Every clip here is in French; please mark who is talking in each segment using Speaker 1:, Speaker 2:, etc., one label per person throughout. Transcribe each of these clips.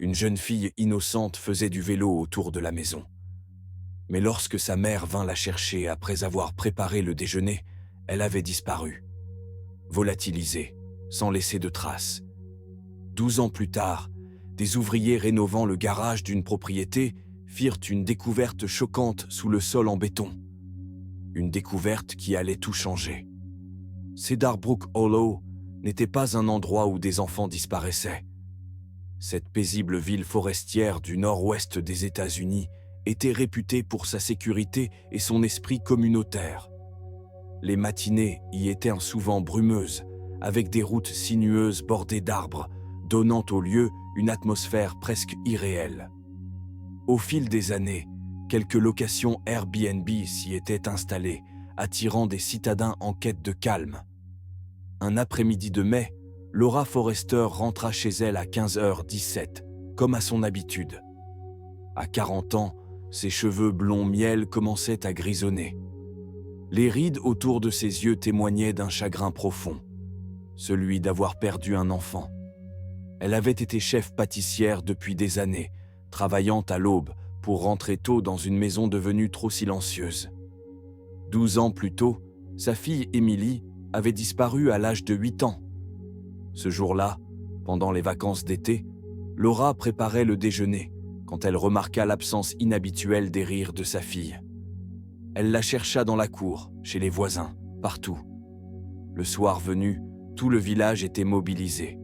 Speaker 1: Une jeune fille innocente faisait du vélo autour de la maison. Mais lorsque sa mère vint la chercher après avoir préparé le déjeuner, elle avait disparu, volatilisée, sans laisser de traces. 12 ans plus tard, des ouvriers rénovant le garage d'une propriété firent une découverte choquante sous le sol en béton. Une découverte qui allait tout changer. Cedar Brook Hollow n'était pas un endroit où des enfants disparaissaient. Cette paisible ville forestière du nord-ouest des États-Unis était réputée pour sa sécurité et son esprit communautaire. Les matinées y étaient souvent brumeuses, avec des routes sinueuses bordées d'arbres, donnant au lieu une atmosphère presque irréelle. Au fil des années, quelques locations Airbnb s'y étaient installées, attirant des citadins en quête de calme. Un après-midi de mai, Laura Forrester rentra chez elle à 15h17, comme à son habitude. À 40 ans, ses cheveux blonds miel commençaient à grisonner. Les rides autour de ses yeux témoignaient d'un chagrin profond, celui d'avoir perdu un enfant. Elle avait été chef pâtissière depuis des années, travaillant à l'aube pour rentrer tôt dans une maison devenue trop silencieuse. 12 ans plus tôt, sa fille Emily avait disparu à l'âge de 8 ans. Ce jour-là, pendant les vacances d'été, Laura préparait le déjeuner quand elle remarqua l'absence inhabituelle des rires de sa fille. Elle la chercha dans la cour, chez les voisins, partout. Le soir venu, tout le village était mobilisé.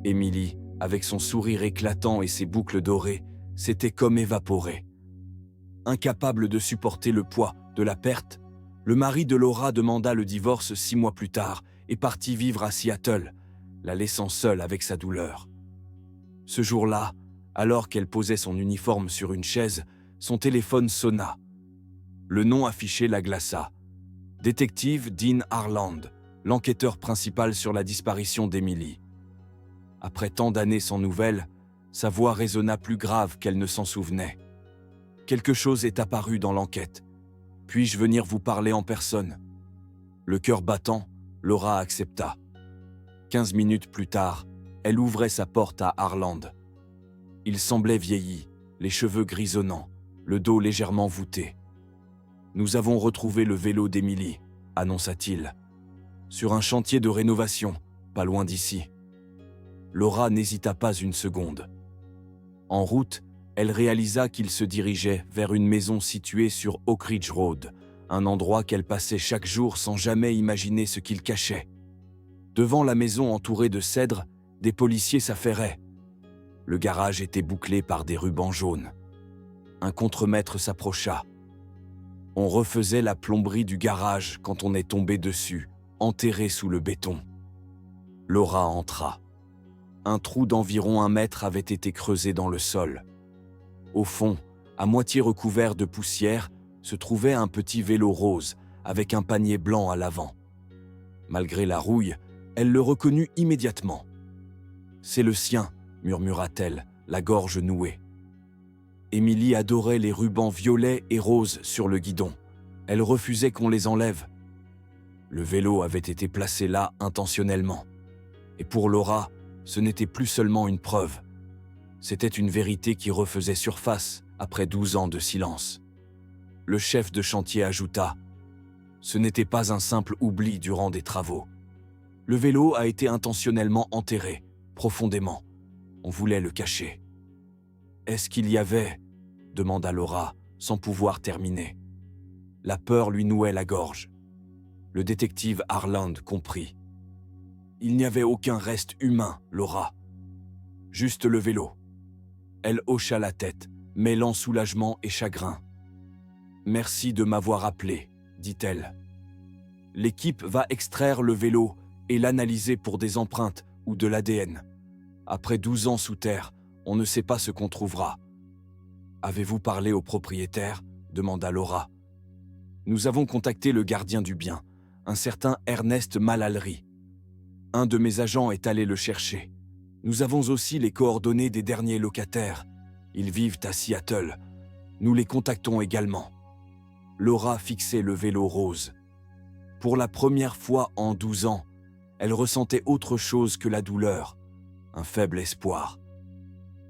Speaker 1: Emily, avec son sourire éclatant et ses boucles dorées, s'était comme évaporée. Incapable de supporter le poids de la perte, le mari de Laura demanda le divorce 6 mois plus tard et partit vivre à Seattle, la laissant seule avec sa douleur. Ce jour-là, alors qu'elle posait son uniforme sur une chaise, son téléphone sonna. Le nom affiché la glaça. Détective Dean Harland, l'enquêteur principal sur la disparition d'Emily. Après tant d'années sans nouvelles, sa voix résonna plus grave qu'elle ne s'en souvenait. « Quelque chose est apparu dans l'enquête. Puis-je venir vous parler en personne ?» Le cœur battant, Laura accepta. 15 minutes plus tard, elle ouvrait sa porte à Harland. Il semblait vieilli, les cheveux grisonnants, le dos légèrement voûté. « Nous avons retrouvé le vélo d'Emily, » annonça-t-il. « Sur un chantier de rénovation, pas loin d'ici. » Laura n'hésita pas une seconde. En route, elle réalisa qu'il se dirigeait vers une maison située sur Oak Ridge Road, un endroit qu'elle passait chaque jour sans jamais imaginer ce qu'il cachait. Devant la maison entourée de cèdres, des policiers s'affairaient. Le garage était bouclé par des rubans jaunes. Un contremaître s'approcha. On refaisait la plomberie du garage quand on est tombé dessus, enterré sous le béton. Laura entra. Un trou d'environ 1 mètre avait été creusé dans le sol. Au fond, à moitié recouvert de poussière, se trouvait un petit vélo rose avec un panier blanc à l'avant. Malgré la rouille, elle le reconnut immédiatement. « C'est le sien », murmura-t-elle, la gorge nouée. Emily adorait les rubans violets et roses sur le guidon. Elle refusait qu'on les enlève. Le vélo avait été placé là intentionnellement. Et pour Laura, ce n'était plus seulement une preuve. C'était une vérité qui refaisait surface après 12 ans de silence. Le chef de chantier ajouta « Ce n'était pas un simple oubli durant des travaux. Le vélo a été intentionnellement enterré, profondément. On voulait le cacher. » « Est-ce qu'il y avait ?» demanda Laura, sans pouvoir terminer. La peur lui nouait la gorge. Le détective Harland comprit. « Il n'y avait aucun reste humain, Laura. Juste le vélo. » Elle hocha la tête, mêlant soulagement et chagrin. « Merci de m'avoir appelé, » dit-elle. « L'équipe va extraire le vélo et l'analyser pour des empreintes ou de l'ADN. Après 12 ans sous terre, on ne sait pas ce qu'on trouvera. »« Avez-vous parlé au propriétaire ?» demanda Laura. « Nous avons contacté le gardien du bien, un certain Ernest Malalry. Un de mes agents est allé le chercher. Nous avons aussi les coordonnées des derniers locataires. Ils vivent à Seattle. Nous les contactons également. » Laura fixait le vélo rose. Pour la première fois en 12 ans, elle ressentait autre chose que la douleur, un faible espoir.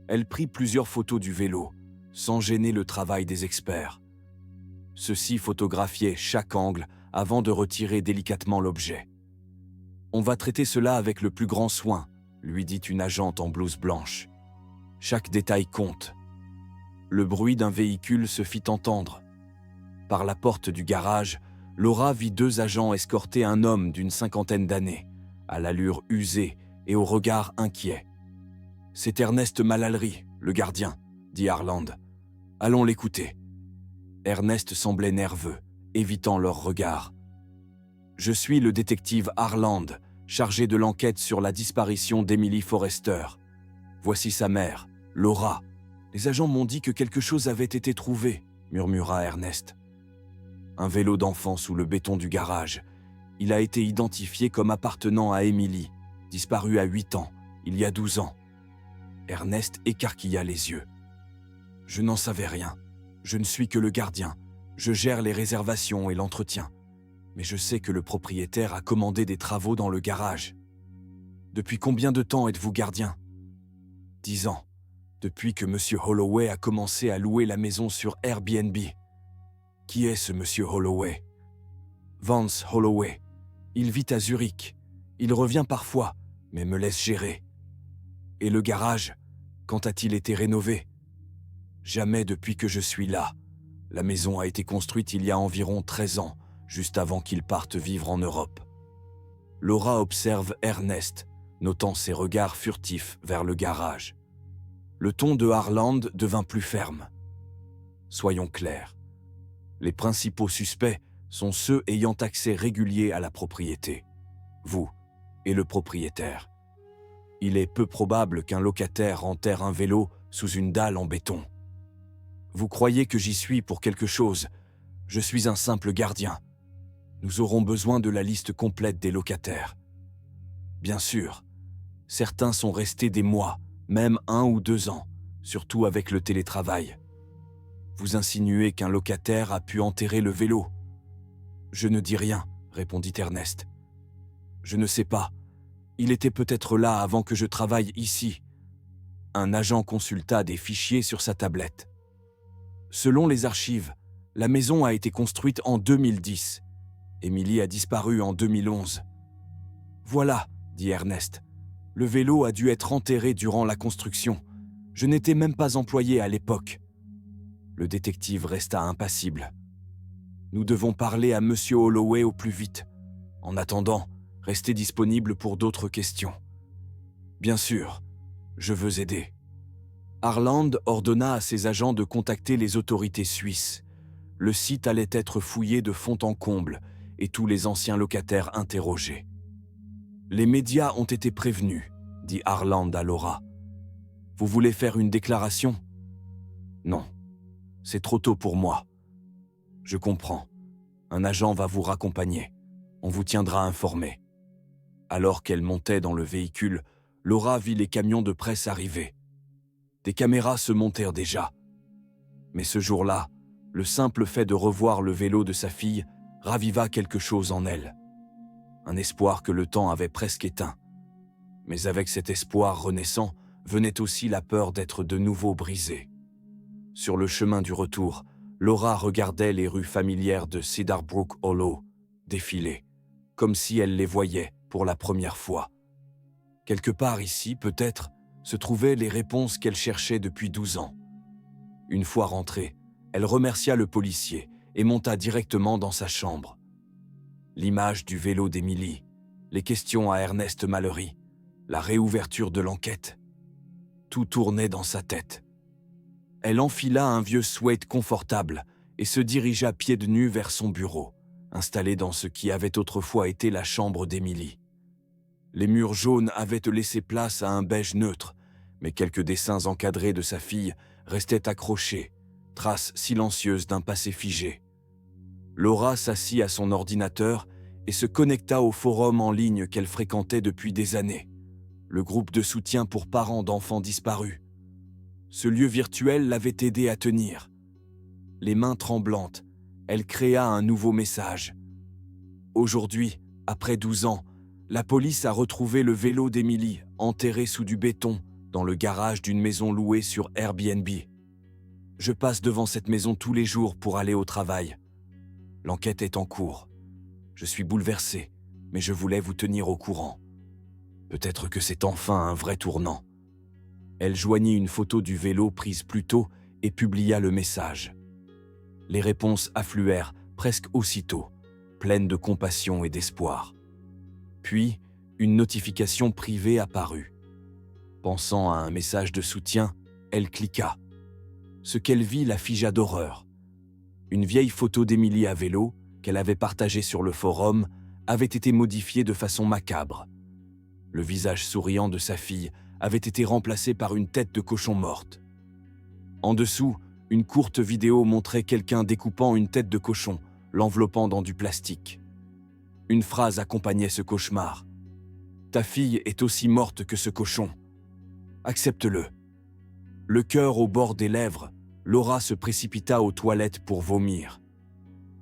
Speaker 1: Elle prit plusieurs photos du vélo, sans gêner le travail des experts. Ceux-ci photographiaient chaque angle avant de retirer délicatement l'objet. « On va traiter cela avec le plus grand soin », lui dit une agente en blouse blanche. « Chaque détail compte. » Le bruit d'un véhicule se fit entendre. Par la porte du garage, Laura vit 2 agents escorter un homme d'une 50aine d'années, à l'allure usée et au regard inquiet. « C'est Ernest Malalry, le gardien, » dit Harland. « Allons l'écouter. » Ernest semblait nerveux, évitant leur regard. « Je suis le détective Harland, chargé de l'enquête sur la disparition d'Emily Forrester. Voici sa mère, Laura. Les agents m'ont dit que quelque chose avait été trouvé, » murmura Ernest. Un vélo d'enfant sous le béton du garage. Il a été identifié comme appartenant à Emily, disparue à 8 ans, il y a 12 ans. Ernest écarquilla les yeux. « Je n'en savais rien. Je ne suis que le gardien. Je gère les réservations et l'entretien. Mais je sais que le propriétaire a commandé des travaux dans le garage. Depuis combien de temps êtes-vous gardien ? 10 ans. Depuis que M. Holloway a commencé à louer la maison sur Airbnb. Qui est ce M. Holloway ? Vance Holloway. Il vit à Zurich. Il revient parfois, mais me laisse gérer. Et le garage, quand a-t-il été rénové ? Jamais depuis que je suis là. La maison a été construite il y a environ 13 ans, juste avant qu'il parte vivre en Europe. Laura observe Ernest, notant ses regards furtifs vers le garage. Le ton de Harland devint plus ferme. Soyons clairs. Les principaux suspects sont ceux ayant accès régulier à la propriété. Vous et le propriétaire. Il est peu probable qu'un locataire enterre un vélo sous une dalle en béton. Vous croyez que j'y suis pour quelque chose ? Je suis un simple gardien. Nous aurons besoin de la liste complète des locataires. Bien sûr, certains sont restés des mois, même 1 ou 2 ans, surtout avec le télétravail. Vous insinuez qu'un locataire a pu enterrer le vélo ? Je ne dis rien, répondit Ernest. Je ne sais pas. Il était peut-être là avant que je travaille ici. Un agent consulta des fichiers sur sa tablette. Selon les archives, la maison a été construite en 2010. Emily a disparu en 2011. Voilà, dit Ernest. Le vélo a dû être enterré durant la construction. Je n'étais même pas employé à l'époque. Le détective resta impassible. Nous devons parler à M. Holloway au plus vite. En attendant, restez disponible pour d'autres questions. Bien sûr, je veux aider. Harland ordonna à ses agents de contacter les autorités suisses. Le site allait être fouillé de fond en comble et tous les anciens locataires interrogés. Les médias ont été prévenus, dit Harland à Laura. Vous voulez faire une déclaration ? Non, c'est trop tôt pour moi. Je comprends. Un agent va vous raccompagner. On vous tiendra informé. Alors qu'elle montait dans le véhicule, Laura vit les camions de presse arriver. Des caméras se montèrent déjà. Mais ce jour-là, le simple fait de revoir le vélo de sa fille raviva quelque chose en elle. Un espoir que le temps avait presque éteint. Mais avec cet espoir renaissant, venait aussi la peur d'être de nouveau brisée. Sur le chemin du retour, Laura regardait les rues familières de Cedar Brook Hollow défiler, comme si elle les voyait pour la première fois. Quelque part ici, peut-être, se trouvaient les réponses qu'elle cherchait depuis 12 ans. Une fois rentrée, elle remercia le policier et monta directement dans sa chambre. L'image du vélo d'Emily, les questions à Ernest Malalry, la réouverture de l'enquête. Tout tournait dans sa tête. Elle enfila un vieux sweat confortable et se dirigea pieds nus vers son bureau, installé dans ce qui avait autrefois été la chambre d'Emily. Les murs jaunes avaient laissé place à un beige neutre, mais quelques dessins encadrés de sa fille restaient accrochés, traces silencieuses d'un passé figé. Laura s'assit à son ordinateur et se connecta au forum en ligne qu'elle fréquentait depuis des années, le groupe de soutien pour parents d'enfants disparus. Ce lieu virtuel l'avait aidée à tenir. Les mains tremblantes, elle créa un nouveau message. Aujourd'hui, après 12 ans, la police a retrouvé le vélo d'Emily, enterré sous du béton, dans le garage d'une maison louée sur Airbnb. Je passe devant cette maison tous les jours pour aller au travail. L'enquête est en cours. Je suis bouleversé, mais je voulais vous tenir au courant. Peut-être que c'est enfin un vrai tournant. » Elle joignit une photo du vélo prise plus tôt et publia le message. Les réponses affluèrent presque aussitôt, pleines de compassion et d'espoir. Puis, une notification privée apparut. Pensant à un message de soutien, elle cliqua. Ce qu'elle vit la figea d'horreur. Une vieille photo d'Émilie à vélo, qu'elle avait partagée sur le forum, avait été modifiée de façon macabre. Le visage souriant de sa fille avait été remplacé par une tête de cochon morte. En dessous, une courte vidéo montrait quelqu'un découpant une tête de cochon, l'enveloppant dans du plastique. Une phrase accompagnait ce cauchemar. « Ta fille est aussi morte que ce cochon. Accepte-le. » Le cœur au bord des lèvres, Laura se précipita aux toilettes pour vomir.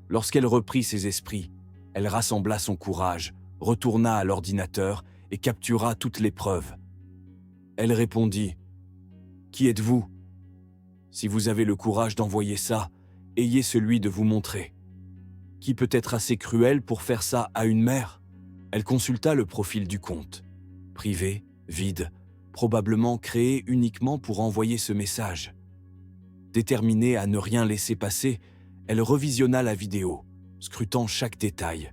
Speaker 1: Lorsqu'elle reprit ses esprits, elle rassembla son courage, retourna à l'ordinateur et captura toutes les preuves. Elle répondit « Qui êtes-vous ? Si vous avez le courage d'envoyer ça, ayez celui de vous montrer. Qui peut être assez cruel pour faire ça à une mère ?» Elle consulta le profil du compte. Privé, vide, probablement créé uniquement pour envoyer ce message. Déterminée à ne rien laisser passer, elle revisionna la vidéo, scrutant chaque détail.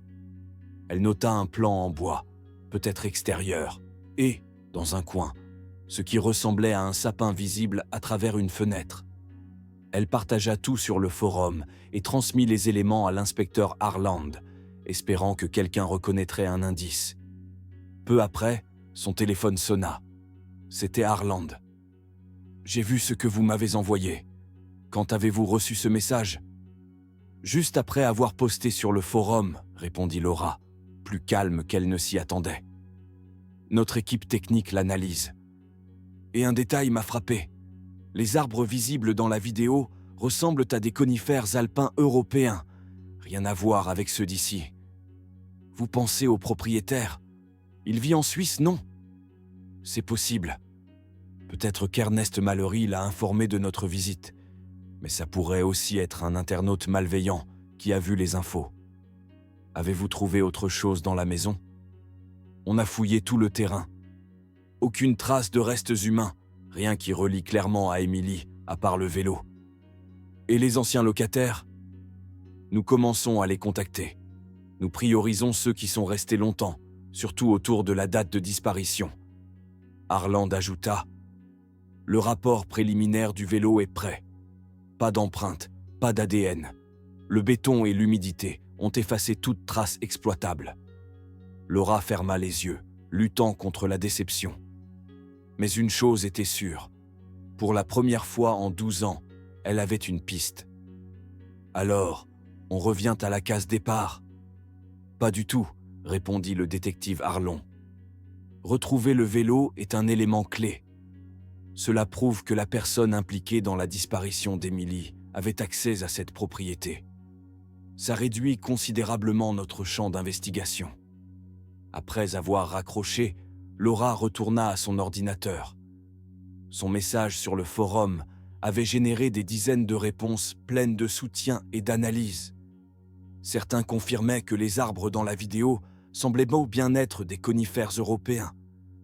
Speaker 1: Elle nota un plan en bois, peut-être extérieur, et, dans un coin, ce qui ressemblait à un sapin visible à travers une fenêtre. Elle partagea tout sur le forum et transmit les éléments à l'inspecteur Harland, espérant que quelqu'un reconnaîtrait un indice. Peu après, son téléphone sonna. C'était Harland. « J'ai vu ce que vous m'avez envoyé. Quand avez-vous reçu ce message ?»« Juste après avoir posté sur le forum, » répondit Laura, plus calme qu'elle ne s'y attendait. « Notre équipe technique l'analyse. Et un détail m'a frappé. Les arbres visibles dans la vidéo ressemblent à des conifères alpins européens, rien à voir avec ceux d'ici. Vous pensez au propriétaire? Il vit en Suisse, non? C'est possible. Peut-être qu'Ernest Mallory l'a informé de notre visite, mais ça pourrait aussi être un internaute malveillant qui a vu les infos. Avez-vous trouvé autre chose dans la maison? On a fouillé tout le terrain. Aucune trace de restes humains, rien qui relie clairement à Émilie, à part le vélo. Et les anciens locataires? Nous commençons à les contacter. Nous priorisons ceux qui sont restés longtemps, surtout autour de la date de disparition. Harland ajouta « Le rapport préliminaire du vélo est prêt. Pas d'empreinte, pas d'ADN. Le béton et l'humidité ont effacé toute trace exploitable. » Laura ferma les yeux, luttant contre la déception. Mais une chose était sûre. Pour la première fois en 12 ans, elle avait une piste. Alors, on revient à la case départ. Pas du tout, répondit le détective Harlon. Retrouver le vélo est un élément clé. Cela prouve que la personne impliquée dans la disparition d'Émilie avait accès à cette propriété. Ça réduit considérablement notre champ d'investigation. Après avoir raccroché, Laura retourna à son ordinateur. Son message sur le forum avait généré des dizaines de réponses pleines de soutien et d'analyse. Certains confirmaient que les arbres dans la vidéo semblaient beau bien être des conifères européens,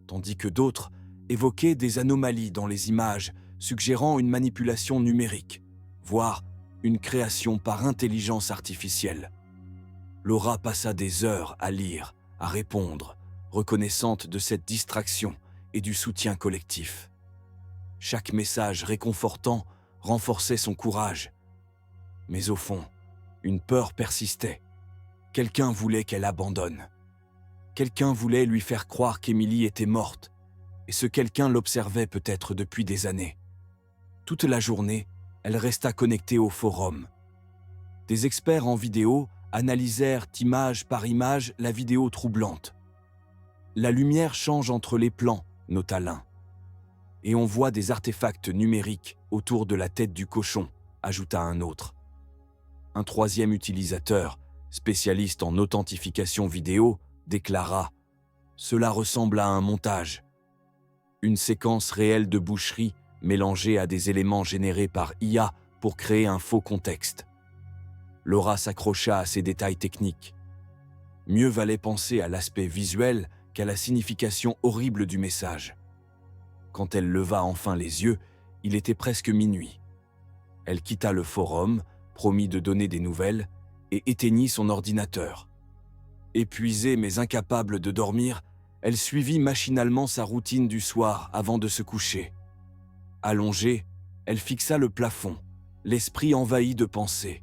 Speaker 1: tandis que d'autres évoquaient des anomalies dans les images suggérant une manipulation numérique, voire une création par intelligence artificielle. Laura passa des heures à lire, à répondre, reconnaissante de cette distraction et du soutien collectif. Chaque message réconfortant renforçait son courage. Mais au fond, une peur persistait. Quelqu'un voulait qu'elle abandonne. Quelqu'un voulait lui faire croire qu'Émilie était morte, et ce quelqu'un l'observait peut-être depuis des années. Toute la journée, elle resta connectée au forum. Des experts en vidéo analysèrent image par image la vidéo troublante. La lumière change entre les plans, nota l'un. Et on voit des artefacts numériques autour de la tête du cochon, ajouta un autre. Un troisième utilisateur, spécialiste en authentification vidéo, déclara « Cela ressemble à un montage ». Une séquence réelle de boucherie mélangée à des éléments générés par IA pour créer un faux contexte. Laura s'accrocha à ces détails techniques. Mieux valait penser à l'aspect visuel qu'à la signification horrible du message. Quand elle leva enfin les yeux, il était presque minuit. Elle quitta le forum, promit de donner des nouvelles, et éteignit son ordinateur. Épuisée mais incapable de dormir, elle suivit machinalement sa routine du soir avant de se coucher. Allongée, elle fixa le plafond, l'esprit envahi de pensées.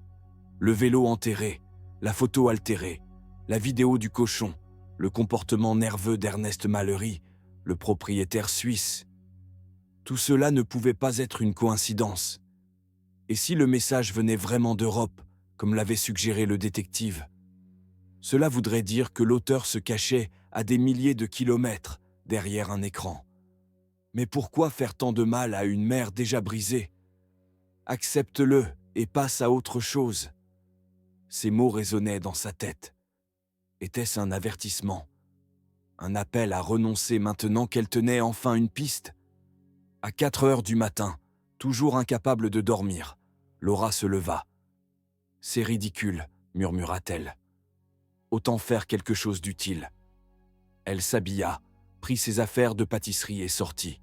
Speaker 1: Le vélo enterré, la photo altérée, la vidéo du cochon, le comportement nerveux d'Ernest Mallory, le propriétaire suisse. Tout cela ne pouvait pas être une coïncidence. Et si le message venait vraiment d'Europe, comme l'avait suggéré le détective? Cela voudrait dire que l'auteur se cachait à des milliers de kilomètres derrière un écran. Mais pourquoi faire tant de mal à une mère déjà brisée? Accepte-le et passe à autre chose. Ces mots résonnaient dans sa tête. Était-ce un avertissement? Un appel à renoncer maintenant qu'elle tenait enfin une piste? À 4 heures du matin, toujours incapable de dormir, Laura se leva. « C'est ridicule, » murmura-t-elle. « Autant faire quelque chose d'utile. » Elle s'habilla, prit ses affaires de pâtisserie et sortit.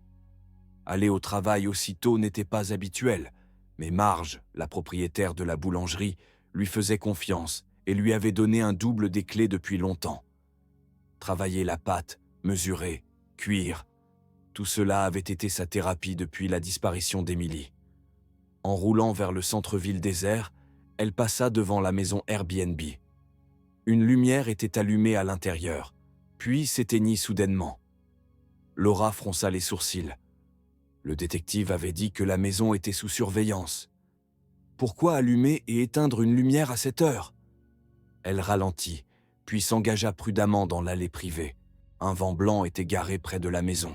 Speaker 1: Aller au travail aussitôt n'était pas habituel, mais Marge, la propriétaire de la boulangerie, lui faisait confiance et lui avait donné un double des clés depuis longtemps. Travailler la pâte, mesurer, cuire, tout cela avait été sa thérapie depuis la disparition d'Emily. En roulant vers le centre-ville désert, elle passa devant la maison Airbnb. Une lumière était allumée à l'intérieur, puis s'éteignit soudainement. Laura fronça les sourcils. Le détective avait dit que la maison était sous surveillance. Pourquoi allumer et éteindre une lumière à cette heure? Elle ralentit, puis s'engagea prudemment dans l'allée privée. Un van blanc était garé près de la maison.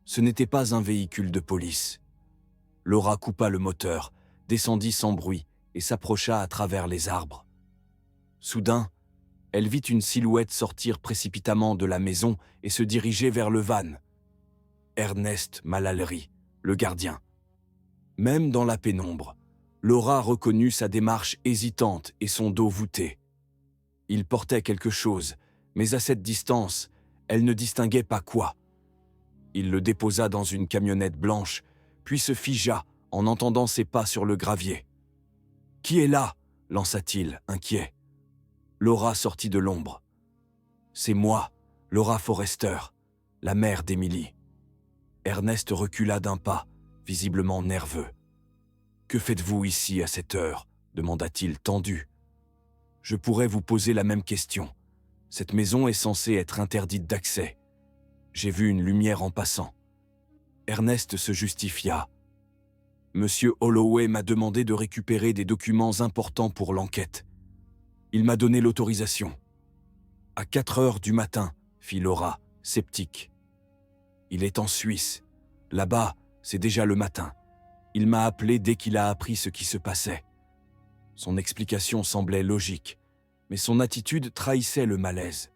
Speaker 1: Ce n'était pas un véhicule de police. Laura coupa le moteur, descendit sans bruit et s'approcha à travers les arbres. Soudain, elle vit une silhouette sortir précipitamment de la maison et se diriger vers le van. Ernest Mallory, le gardien. Même dans la pénombre, Laura reconnut sa démarche hésitante et son dos voûté. Il portait quelque chose, mais à cette distance, elle ne distinguait pas quoi. Il le déposa dans une camionnette blanche, puis se figea en entendant ses pas sur le gravier. « Qui est là ?» lança-t-il, inquiet. Laura sortit de l'ombre. « C'est moi, Laura Forrester, la mère d'Emily. » Ernest recula d'un pas, visiblement nerveux. « Que faites-vous ici à cette heure ?» demanda-t-il tendu. « Je pourrais vous poser la même question. Cette maison est censée être interdite d'accès. J'ai vu une lumière en passant. » Ernest se justifia. « Monsieur Holloway m'a demandé de récupérer des documents importants pour l'enquête. Il m'a donné l'autorisation. » « À 4 heures du matin, » fit Laura, sceptique. « Il est en Suisse. Là-bas, c'est déjà le matin. Il m'a appelé dès qu'il a appris ce qui se passait. » Son explication semblait logique, mais son attitude trahissait le malaise.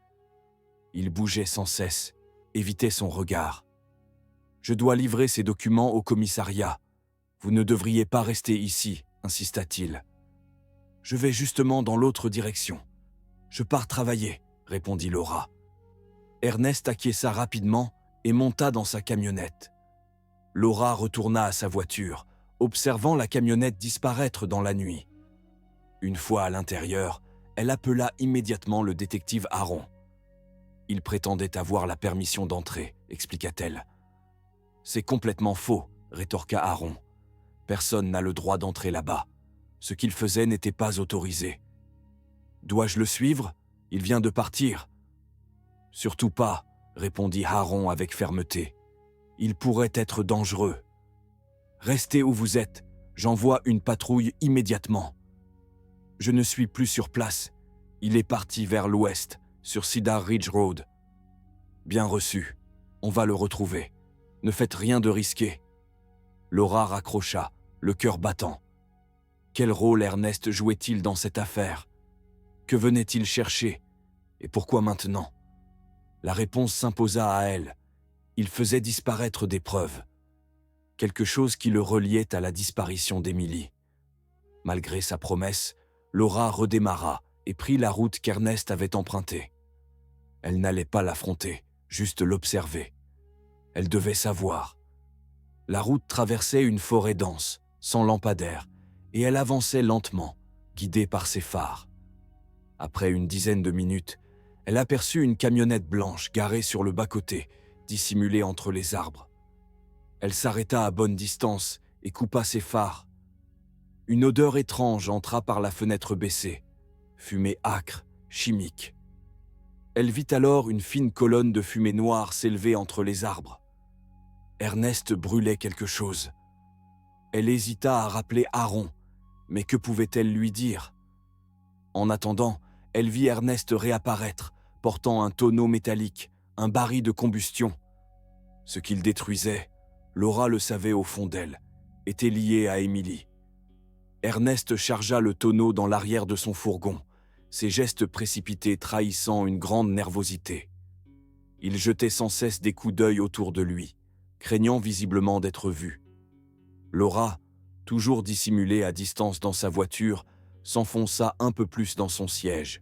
Speaker 1: Il bougeait sans cesse, évitait son regard. « Je dois livrer ces documents au commissariat. Vous ne devriez pas rester ici, insista-t-il. « Je vais justement dans l'autre direction. Je pars travailler, » répondit Laura. Ernest acquiesça rapidement et monta dans sa camionnette. Laura retourna à sa voiture, observant la camionnette disparaître dans la nuit. Une fois à l'intérieur, elle appela immédiatement le détective Aaron. « Il prétendait avoir la permission d'entrer, » expliqua-t-elle. « C'est complètement faux, » rétorqua Aaron. « Personne n'a le droit d'entrer là-bas. Ce qu'il faisait n'était pas autorisé. »« Dois-je le suivre ? Il vient de partir. »« Surtout pas, » répondit Aaron avec fermeté. « Il pourrait être dangereux. »« Restez où vous êtes, j'envoie une patrouille immédiatement. »« Je ne suis plus sur place. Il est parti vers l'ouest, sur Cedar Ridge Road. »« Bien reçu. On va le retrouver. Ne faites rien de risqué. » Laura raccrocha, le cœur battant. Quel rôle Ernest jouait-il dans cette affaire? Que venait-il chercher? Et pourquoi maintenant? La réponse s'imposa à elle. Il faisait disparaître des preuves, quelque chose qui le reliait à la disparition d'Emily. Malgré sa promesse, Laura redémarra et prit la route qu'Ernest avait empruntée. Elle n'allait pas l'affronter, juste l'observer. Elle devait savoir. La route traversait une forêt dense, sans lampadaire, et elle avançait lentement, guidée par ses phares. Après une dizaine de minutes, elle aperçut une camionnette blanche garée sur le bas-côté, dissimulée entre les arbres. Elle s'arrêta à bonne distance et coupa ses phares. Une odeur étrange entra par la fenêtre baissée, fumée âcre, chimique. Elle vit alors une fine colonne de fumée noire s'élever entre les arbres. Ernest brûlait quelque chose. Elle hésita à rappeler Aaron, mais que pouvait-elle lui dire? En attendant, elle vit Ernest réapparaître, portant un tonneau métallique, un baril de combustion. Ce qu'il détruisait, Laura le savait au fond d'elle, était lié à Emily. Ernest chargea le tonneau dans l'arrière de son fourgon, ses gestes précipités trahissant une grande nervosité. Il jetait sans cesse des coups d'œil autour de lui, craignant visiblement d'être vu. Laura, toujours dissimulée à distance dans sa voiture, s'enfonça un peu plus dans son siège.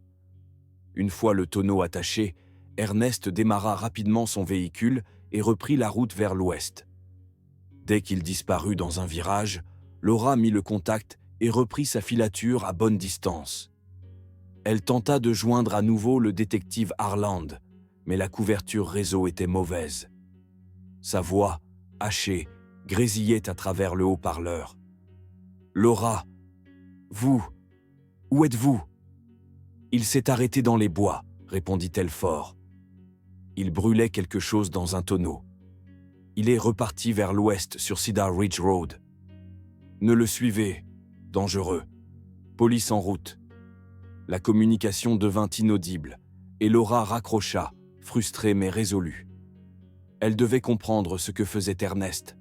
Speaker 1: Une fois le tonneau attaché, Ernest démarra rapidement son véhicule et reprit la route vers l'ouest. Dès qu'il disparut dans un virage, Laura mit le contact et reprit sa filature à bonne distance. Elle tenta de joindre à nouveau le détective Harland, mais la couverture réseau était mauvaise. Sa voix, hachée, grésillait à travers le haut-parleur. « Laura, vous, où êtes-vous » ?»« Il s'est arrêté dans les bois, » répondit-elle fort. Il brûlait quelque chose dans un tonneau. Il est reparti vers l'ouest sur Cedar Ridge Road. Ne le suivez, dangereux. Police en route. La communication devint inaudible, et Laura raccrocha, frustrée mais résolue. Elle devait comprendre ce que faisait Ernest.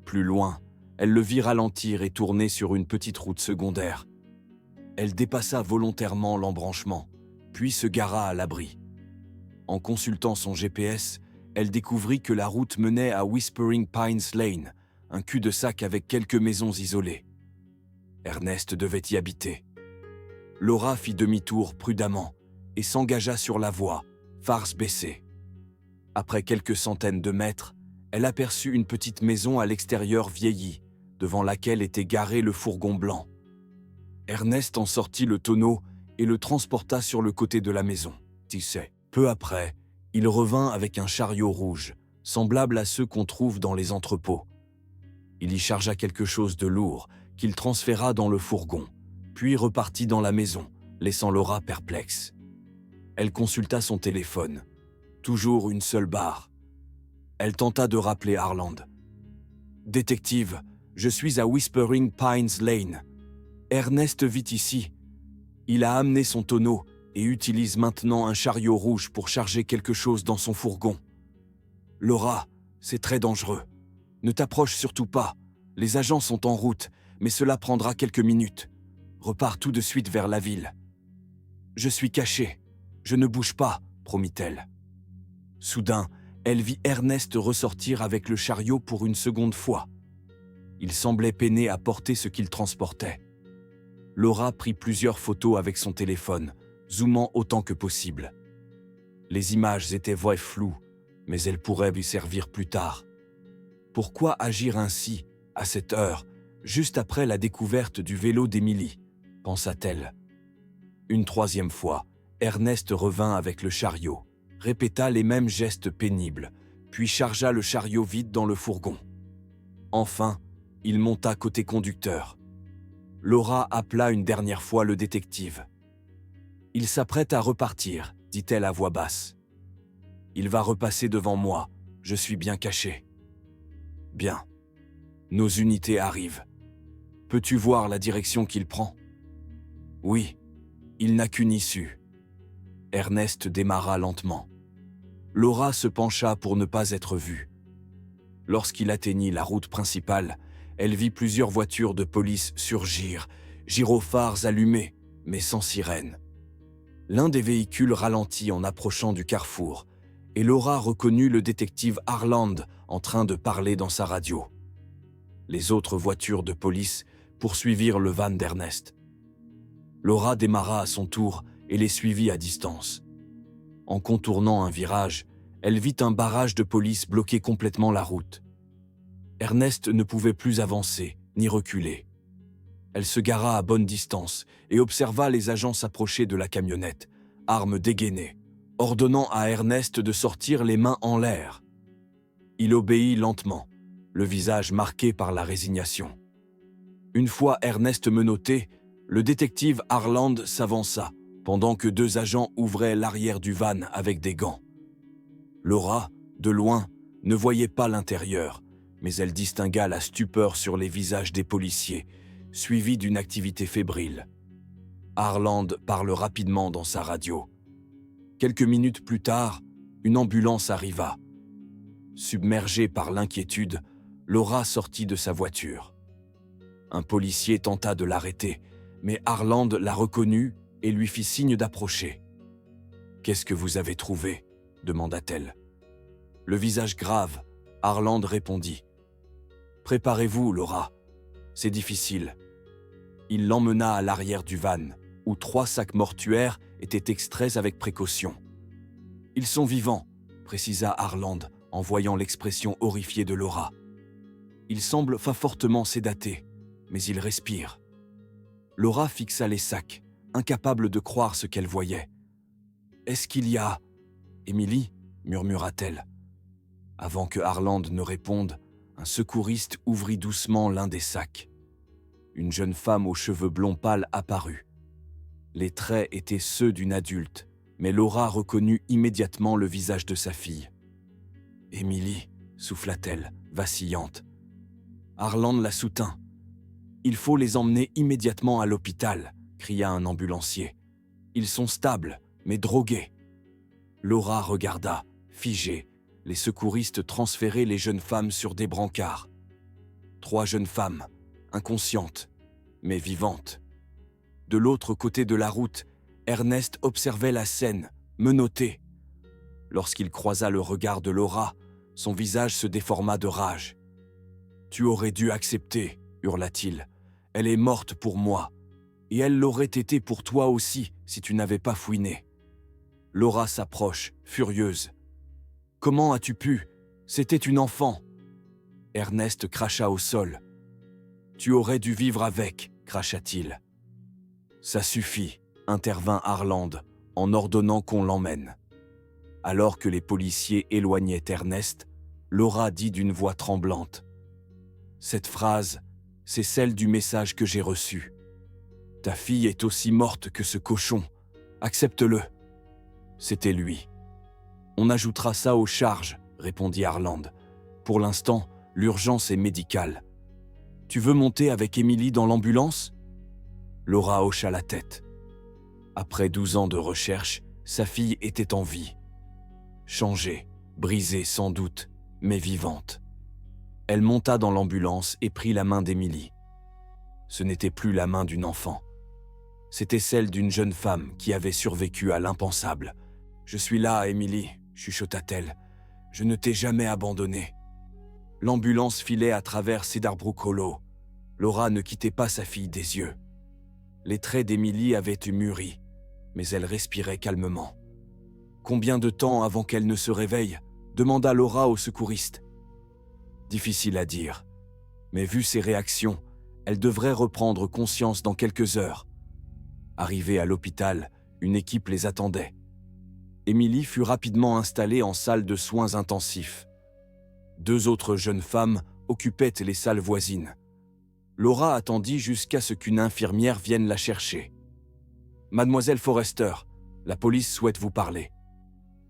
Speaker 1: Plus loin, elle le vit ralentir et tourner sur une petite route secondaire. Elle dépassa volontairement l'embranchement, puis se gara à l'abri. En consultant son GPS, elle découvrit que la route menait à Whispering Pines Lane, un cul-de-sac avec quelques maisons isolées. Ernest devait y habiter. Laura fit demi-tour prudemment et s'engagea sur la voie, phares baissés. Après quelques centaines de mètres, elle aperçut une petite maison à l'extérieur vieillie, devant laquelle était garé le fourgon blanc. Ernest en sortit le tonneau et le transporta sur le côté de la maison. Peu après, il revint avec un chariot rouge, semblable à ceux qu'on trouve dans les entrepôts. Il y chargea quelque chose de lourd, qu'il transféra dans le fourgon, puis repartit dans la maison, laissant Laura perplexe. Elle consulta son téléphone. Toujours une seule barre. Elle tenta de rappeler Harland. « Détective, je suis à Whispering Pines Lane. Ernest vit ici. Il a amené son tonneau et utilise maintenant un chariot rouge pour charger quelque chose dans son fourgon. Laura, c'est très dangereux. Ne t'approche surtout pas. Les agents sont en route, mais cela prendra quelques minutes. Repars tout de suite vers la ville. »« Je suis cachée. Je ne bouge pas, » promit-elle. Soudain, elle vit Ernest ressortir avec le chariot pour une seconde fois. Il semblait peiner à porter ce qu'il transportait. Laura prit plusieurs photos avec son téléphone, zoomant autant que possible. Les images étaient vraies floues, mais elles pourraient lui servir plus tard. Pourquoi agir ainsi, à cette heure, juste après la découverte du vélo d'Emily, pensa-t-elle. Une troisième fois, Ernest revint avec le chariot, répéta les mêmes gestes pénibles, puis chargea le chariot vide dans le fourgon. Enfin, il monta côté conducteur. Laura appela une dernière fois le détective. « Il s'apprête à repartir, » dit-elle à voix basse. « Il va repasser devant moi, je suis bien caché. »« Bien. Nos unités arrivent. Peux-tu voir la direction qu'il prend ?»« Oui, il n'a qu'une issue. » Ernest démarra lentement. Laura se pencha pour ne pas être vue. Lorsqu'il atteignit la route principale, elle vit plusieurs voitures de police surgir, gyrophares allumés, mais sans sirène. L'un des véhicules ralentit en approchant du carrefour, et Laura reconnut le détective Harland en train de parler dans sa radio. Les autres voitures de police poursuivirent le van d'Ernest. Laura démarra à son tour et les suivit à distance. En contournant un virage, elle vit un barrage de police bloquer complètement la route. Ernest ne pouvait plus avancer ni reculer. Elle se gara à bonne distance et observa les agents s'approcher de la camionnette, armes dégainées, ordonnant à Ernest de sortir les mains en l'air. Il obéit lentement, le visage marqué par la résignation. Une fois Ernest menotté, le détective Harland s'avança, pendant que 2 agents ouvraient l'arrière du van avec des gants. Laura, de loin, ne voyait pas l'intérieur, mais elle distingua la stupeur sur les visages des policiers, suivie d'une activité fébrile. Harland parle rapidement dans sa radio. Quelques minutes plus tard, une ambulance arriva. Submergée par l'inquiétude, Laura sortit de sa voiture. Un policier tenta de l'arrêter, mais Harland la reconnut et lui fit signe d'approcher. « Qu'est-ce que vous avez trouvé ?» demanda-t-elle. Le visage grave, Harland répondit. « Préparez-vous, Laura. C'est difficile. » Il l'emmena à l'arrière du van, où 3 sacs mortuaires étaient extraits avec précaution. « Ils sont vivants », précisa Harland en voyant l'expression horrifiée de Laura. « Ils semblent fortement sédatés, mais ils respirent. » Laura fixa les sacs, incapable de croire ce qu'elle voyait. « Est-ce qu'il y a... » « Émilie » murmura-t-elle. Avant que Harland ne réponde, un secouriste ouvrit doucement l'un des sacs. Une jeune femme aux cheveux blonds pâles apparut. Les traits étaient ceux d'une adulte, mais Laura reconnut immédiatement le visage de sa fille. « Émilie » souffla-t-elle, vacillante. Harland la soutint. « Il faut les emmener immédiatement à l'hôpital » cria un ambulancier. « Ils sont stables, mais drogués. » Laura regarda, figée, les secouristes transféraient les jeunes femmes sur des brancards. 3 jeunes femmes, inconscientes, mais vivantes. De l'autre côté de la route, Ernest observait la scène, menotté. Lorsqu'il croisa le regard de Laura, son visage se déforma de rage. « Tu aurais dû accepter, » hurla-t-il. « Elle est morte pour moi, et elle l'aurait été pour toi aussi si tu n'avais pas fouiné. » Laura s'approche, furieuse. « Comment as-tu pu? C'était une enfant. » Ernest cracha au sol. « Tu aurais dû vivre avec, » cracha-t-il. « Ça suffit, » intervint Harland, en ordonnant qu'on l'emmène. Alors que les policiers éloignaient Ernest, Laura dit d'une voix tremblante. « Cette phrase, c'est celle du message que j'ai reçu. Ta fille est aussi morte que ce cochon. Accepte-le. » C'était lui. « On ajoutera ça aux charges, » répondit Harland. « Pour l'instant, l'urgence est médicale. Tu veux monter avec Émilie dans l'ambulance ?» Laura hocha la tête. Après 12 ans de recherche, sa fille était en vie. Changée, brisée sans doute, mais vivante. Elle monta dans l'ambulance et prit la main d'Émilie. Ce n'était plus la main d'une enfant. C'était celle d'une jeune femme qui avait survécu à l'impensable. « Je suis là, Émilie », chuchota-t-elle. « Je ne t'ai jamais abandonnée. » L'ambulance filait à travers Cedarbrook Hollow. Laura ne quittait pas sa fille des yeux. Les traits d'Émilie avaient mûri, mais elle respirait calmement. « Combien de temps avant qu'elle ne se réveille ?» demanda Laura au secouriste. Difficile à dire, mais vu ses réactions, elle devrait reprendre conscience dans quelques heures. Arrivée à l'hôpital, une équipe les attendait. Émilie fut rapidement installée en salle de soins intensifs. 2 autres jeunes femmes occupaient les salles voisines. Laura attendit jusqu'à ce qu'une infirmière vienne la chercher. « Mademoiselle Forrester, la police souhaite vous parler. »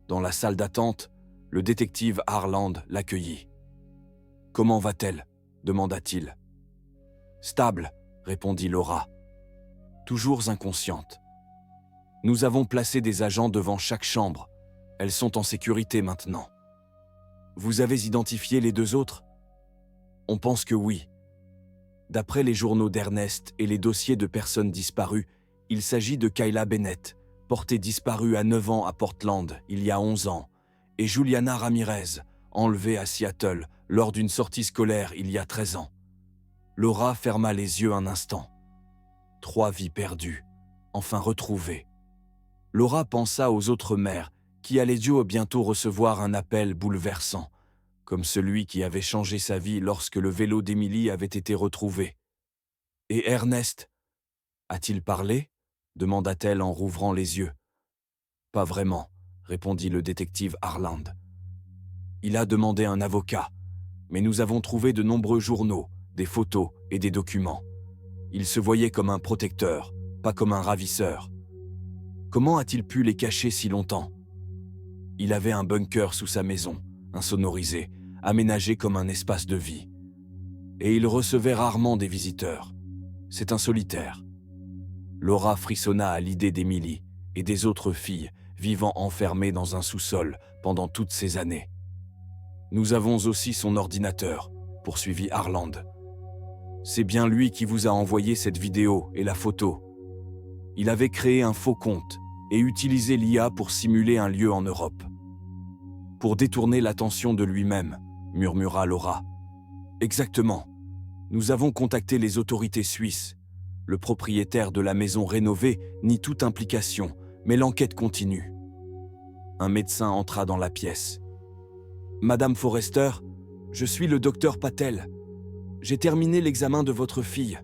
Speaker 1: Dans la salle d'attente, le détective Harland l'accueillit. « Comment va-t-elle » demanda-t-il. « Stable » répondit Laura. « Toujours inconsciente. Nous avons placé des agents devant chaque chambre. Elles sont en sécurité maintenant. Vous avez identifié les 2 autres ? On pense que oui. D'après les journaux d'Ernest et les dossiers de personnes disparues, il s'agit de Kayla Bennett, portée disparue à 9 ans à Portland il y a 11 ans, et Juliana Ramirez, enlevée à Seattle lors d'une sortie scolaire il y a 13 ans. Laura ferma les yeux un instant. 3 vies perdues, enfin retrouvées. Laura pensa aux autres mères qui allaient bientôt recevoir un appel bouleversant, comme celui qui avait changé sa vie lorsque le vélo d'Emily avait été retrouvé. « Et Ernest, a-t-il parlé ?» demanda-t-elle en rouvrant les yeux. « Pas vraiment, » répondit le détective Harland. « Il a demandé un avocat, mais nous avons trouvé de nombreux journaux, des photos et des documents. Il se voyait comme un protecteur, pas comme un ravisseur. Comment a-t-il pu les cacher si longtemps? Il avait un bunker sous sa maison, insonorisé, aménagé comme un espace de vie. Et il recevait rarement des visiteurs. C'est un solitaire. » Laura frissonna à l'idée d'Emily et des autres filles vivant enfermées dans un sous-sol pendant toutes ces années. « Nous avons aussi son ordinateur, » poursuivit Harland. « C'est bien lui qui vous a envoyé cette vidéo et la photo. Il avait créé un faux compte et utilisé l'IA pour simuler un lieu en Europe. Pour détourner l'attention de lui-même, » murmura Laura. « Exactement. Nous avons contacté les autorités suisses. Le propriétaire de la maison rénovée nie toute implication, mais l'enquête continue. » Un médecin entra dans la pièce. « Madame Forrester, je suis le docteur Patel. J'ai terminé l'examen de votre fille. »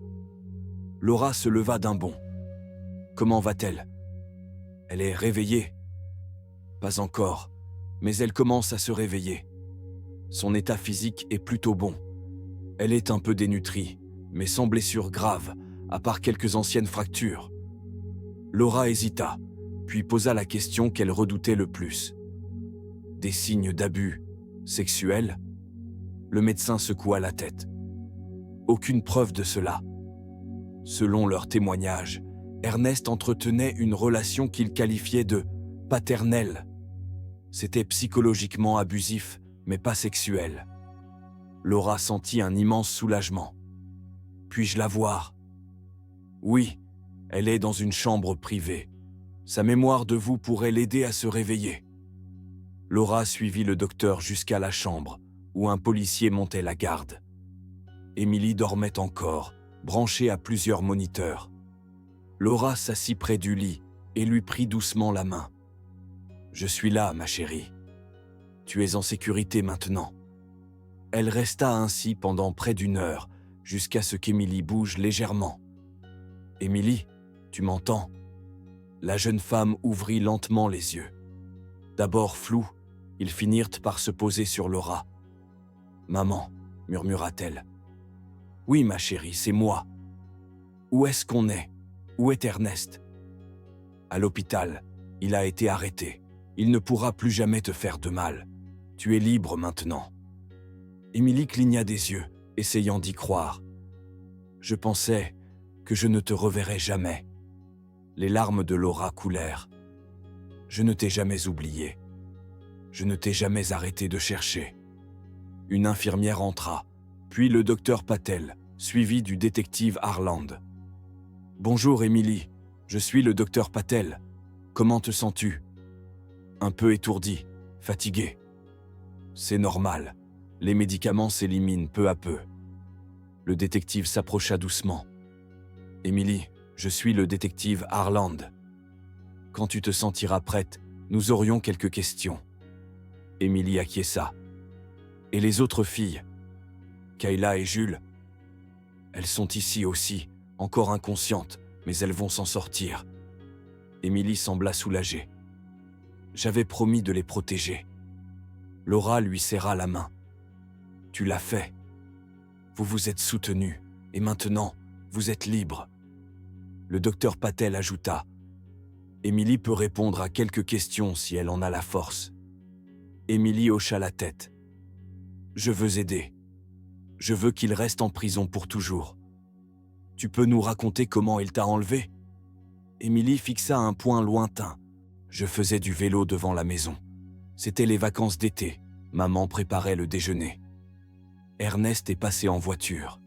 Speaker 1: Laura se leva d'un bond. « Comment va-t-elle ? Elle est réveillée ? » « Pas encore, mais elle commence à se réveiller. Son état physique est plutôt bon. Elle est un peu dénutrie, mais sans blessure grave, à part quelques anciennes fractures. » Laura hésita, puis posa la question qu'elle redoutait le plus. « Des signes d'abus sexuels ?» Le médecin secoua la tête. « Aucune preuve de cela. Selon leurs témoignages, Ernest entretenait une relation qu'il qualifiait de paternelle. C'était psychologiquement abusif, mais pas sexuel. » Laura sentit un immense soulagement. « Puis-je la voir ? » « Oui, elle est dans une chambre privée. Sa mémoire de vous pourrait l'aider à se réveiller. » Laura suivit le docteur jusqu'à la chambre, où un policier montait la garde. Emily dormait encore, branchée à plusieurs moniteurs. Laura s'assit près du lit et lui prit doucement la main. « Je suis là, ma chérie. Tu es en sécurité maintenant. » Elle resta ainsi pendant près d'1 heure, jusqu'à ce qu'Emily bouge légèrement. « Emily, tu m'entends ?» La jeune femme ouvrit lentement les yeux. D'abord flous, ils finirent par se poser sur Laura. « Maman, » murmura-t-elle. « Oui, ma chérie, c'est moi. Où est-ce qu'on est ? Où est Ernest ? » « À l'hôpital. Il a été arrêté. Il ne pourra plus jamais te faire de mal. Tu es libre maintenant. » Emily cligna des yeux, essayant d'y croire. « Je pensais que je ne te reverrais jamais. » Les larmes de Laura coulèrent. « Je ne t'ai jamais oublié. Je ne t'ai jamais arrêté de chercher. » Une infirmière entra, puis le docteur Patel, suivi du détective Harland. « Bonjour Emily, je suis le docteur Patel. Comment te sens-tu ? » « Un peu étourdi, fatigué. »« C'est normal. Les médicaments s'éliminent peu à peu. » Le détective s'approcha doucement. « Emily, je suis le détective Harland. Quand tu te sentiras prête, nous aurions quelques questions. » Emily acquiesça. « Et les autres filles ? Kayla et Jules ? » « Elles sont ici aussi, encore inconscientes, mais elles vont s'en sortir. » Emily sembla soulagée. « J'avais promis de les protéger. » Laura lui serra la main. « Tu l'as fait. Vous vous êtes soutenus, et maintenant, vous êtes libre. » Le docteur Patel ajouta. « Emily peut répondre à quelques questions si elle en a la force. » Emily hocha la tête. « Je veux aider. Je veux qu'il reste en prison pour toujours. Tu peux nous raconter comment il t'a enlevé ?» Emily fixa un point lointain. « Je faisais du vélo devant la maison. C'était les vacances d'été. Maman préparait le déjeuner. Ernest est passé en voiture.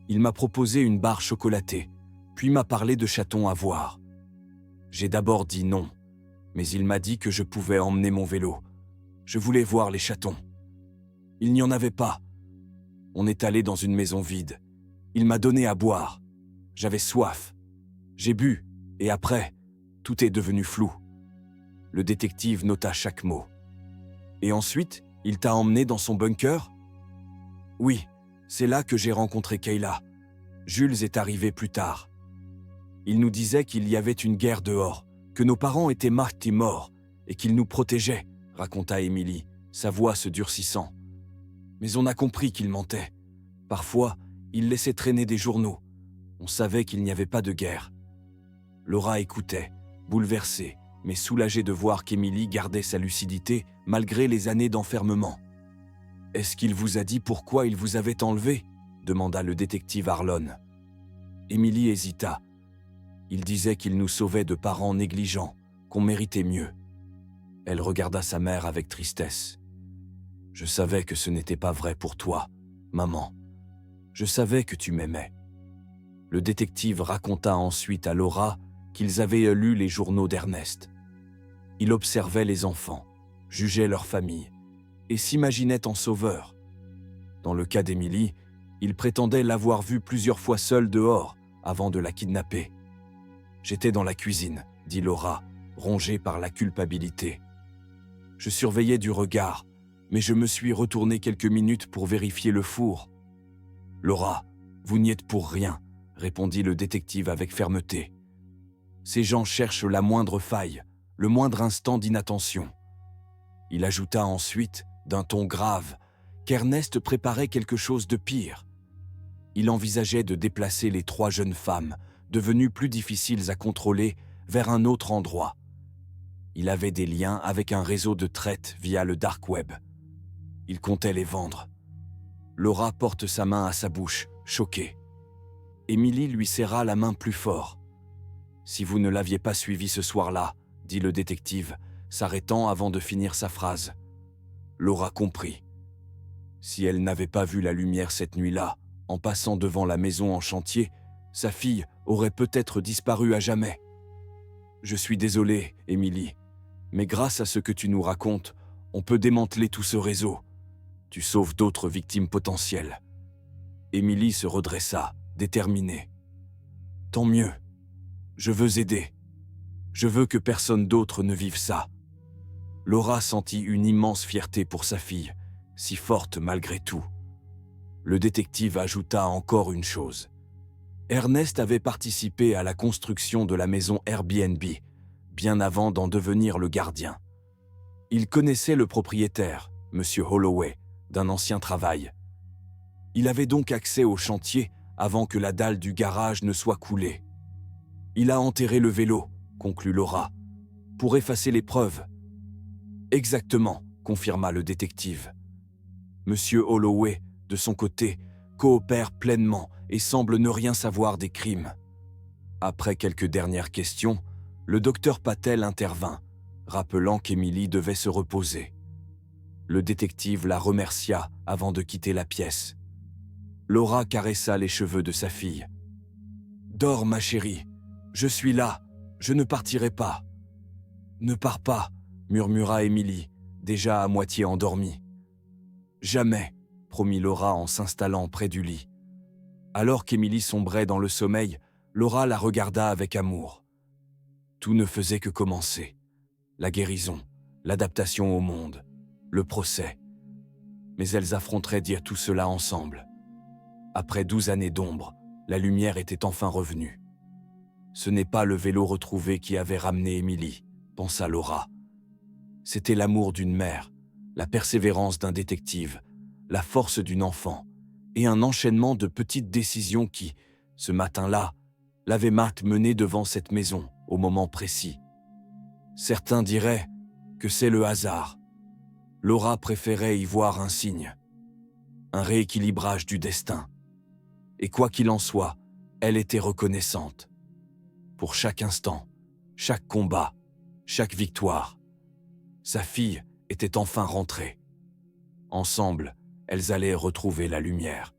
Speaker 1: Il m'a proposé une barre chocolatée, puis m'a parlé de chatons à voir. J'ai d'abord dit non, mais il m'a dit que je pouvais emmener mon vélo. Je voulais voir les chatons. Il n'y en avait pas. On est allé dans une maison vide. Il m'a donné à boire. J'avais soif. J'ai bu, et après, tout est devenu flou. Le détective nota chaque mot. Et ensuite, il t'a emmené dans son bunker? Oui, c'est là que j'ai rencontré Kayla. Jules est arrivé plus tard. Il nous disait qu'il y avait une guerre dehors, que nos parents étaient morts et qu'ils nous protégeaient, raconta Émilie, sa voix se durcissant. Mais on a compris qu'il mentait. Parfois, il laissait traîner des journaux. On savait qu'il n'y avait pas de guerre. Laura écoutait, bouleversée, mais soulagée de voir qu'Émilie gardait sa lucidité malgré les années d'enfermement. « Est-ce qu'il vous a dit pourquoi il vous avait enlevé ?» demanda le détective Arlon. Émilie hésita. Il disait qu'il nous sauvait de parents négligents, qu'on méritait mieux. Elle regarda sa mère avec tristesse. « Je savais que ce n'était pas vrai pour toi, maman. Je savais que tu m'aimais. » Le détective raconta ensuite à Laura qu'ils avaient lu les journaux d'Ernest. Il observait les enfants, jugeait leur famille et s'imaginait en sauveur. Dans le cas d'Émilie, il prétendait l'avoir vue plusieurs fois seule dehors avant de la kidnapper. « J'étais dans la cuisine, » dit Laura, rongée par la culpabilité. « Je surveillais du regard, mais je me suis retourné quelques minutes pour vérifier le four. »« Laura, vous n'y êtes pour rien, » répondit le détective avec fermeté. « Ces gens cherchent la moindre faille, le moindre instant d'inattention. » Il ajouta ensuite, d'un ton grave, qu'Ernest préparait quelque chose de pire. Il envisageait de déplacer les 3 jeunes femmes, devenues plus difficiles à contrôler, vers un autre endroit. Il avait des liens avec un réseau de traite via le dark web. Il comptait les vendre. Laura porte sa main à sa bouche, choquée. Émilie lui serra la main plus fort. « Si vous ne l'aviez pas suivi ce soir-là, » dit le détective, s'arrêtant avant de finir sa phrase. Laura comprit. Si elle n'avait pas vu la lumière cette nuit-là, en passant devant la maison en chantier, sa fille aurait peut-être disparu à jamais. « Je suis désolé, Émilie, mais grâce à ce que tu nous racontes, on peut démanteler tout ce réseau. Tu sauves d'autres victimes potentielles. » Émilie se redressa, déterminée. « Tant mieux. Je veux aider. Je veux que personne d'autre ne vive ça. » Laura sentit une immense fierté pour sa fille, si forte malgré tout. Le détective ajouta encore une chose. Ernest avait participé à la construction de la maison Airbnb, bien avant d'en devenir le gardien. Il connaissait le propriétaire, M. Holloway, d'un ancien travail. Il avait donc accès au chantier avant que la dalle du garage ne soit coulée. Il a enterré le vélo, conclut Laura, pour effacer les preuves. Exactement, confirma le détective. Monsieur Holloway, de son côté, coopère pleinement et semble ne rien savoir des crimes. Après quelques dernières questions, le docteur Patel intervint, rappelant qu'Émilie devait se reposer. Le détective la remercia avant de quitter la pièce. Laura caressa les cheveux de sa fille. « Dors, ma chérie. Je suis là. Je ne partirai pas. »« Ne pars pas, » murmura Émilie, déjà à moitié endormie. « Jamais, » promit Laura en s'installant près du lit. Alors qu'Émilie sombrait dans le sommeil, Laura la regarda avec amour. Tout ne faisait que commencer. La guérison, l'adaptation au monde, le procès. Mais elles affronteraient dire tout cela ensemble. Après 12 années d'ombre, la lumière était enfin revenue. Ce n'est pas le vélo retrouvé qui avait ramené Émilie, pensa Laura. C'était l'amour d'une mère, la persévérance d'un détective, la force d'une enfant, et un enchaînement de petites décisions qui, ce matin-là, l'avaient menée devant cette maison, au moment précis. Certains diraient que c'est le hasard. Laura préférait y voir un signe, un rééquilibrage du destin. Et quoi qu'il en soit, elle était reconnaissante. Pour chaque instant, chaque combat, chaque victoire. Sa fille était enfin rentrée. Ensemble, elles allaient retrouver la lumière.